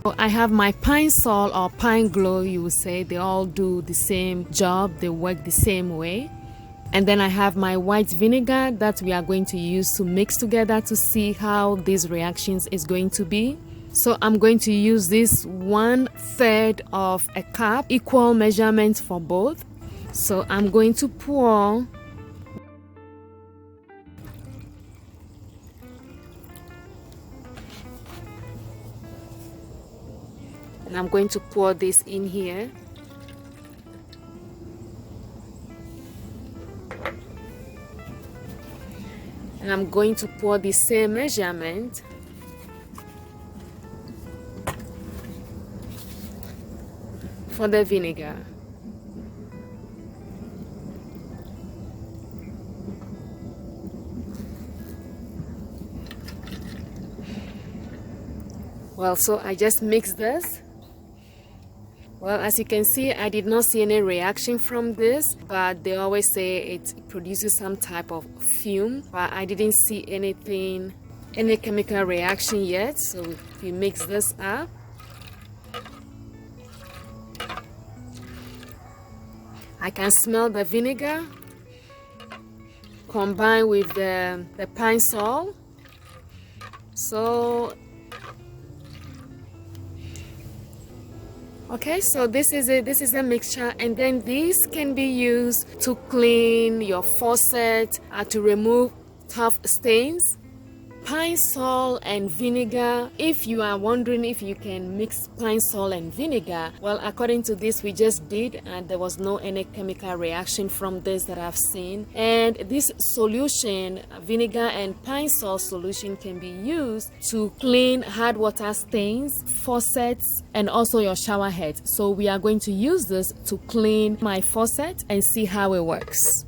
I have my Pine Sol or Pine Glo, you would say. They all do the same job, they work the same way. And then I have my white vinegar that we are going to use to mix together to see how these reactions is going to be. So I'm going to use this 1/3 of a cup, equal measurements for both. So I'm going to pour and I'm going to pour this in here. And I'm going to pour the same measurement for the vinegar. Well, so I just mix this. Well, as you can see, I did not see any reaction from this, but they always say it produces some type of fume, but I didn't see anything, any chemical reaction yet. So if you mix this up, I can smell the vinegar combined with the Pine Sol. So okay, so this is a mixture, and then this can be used to clean your faucet, to remove tough stains. Pine Sol and vinegar. If you are wondering if you can mix Pine Sol and vinegar, well, according to this we just did, and there was no any chemical reaction from this that I've seen. And this solution, vinegar and Pine Sol solution, can be used to clean hard water stains, faucets, and also your shower heads. So we are going to use this to clean my faucet and see how it works.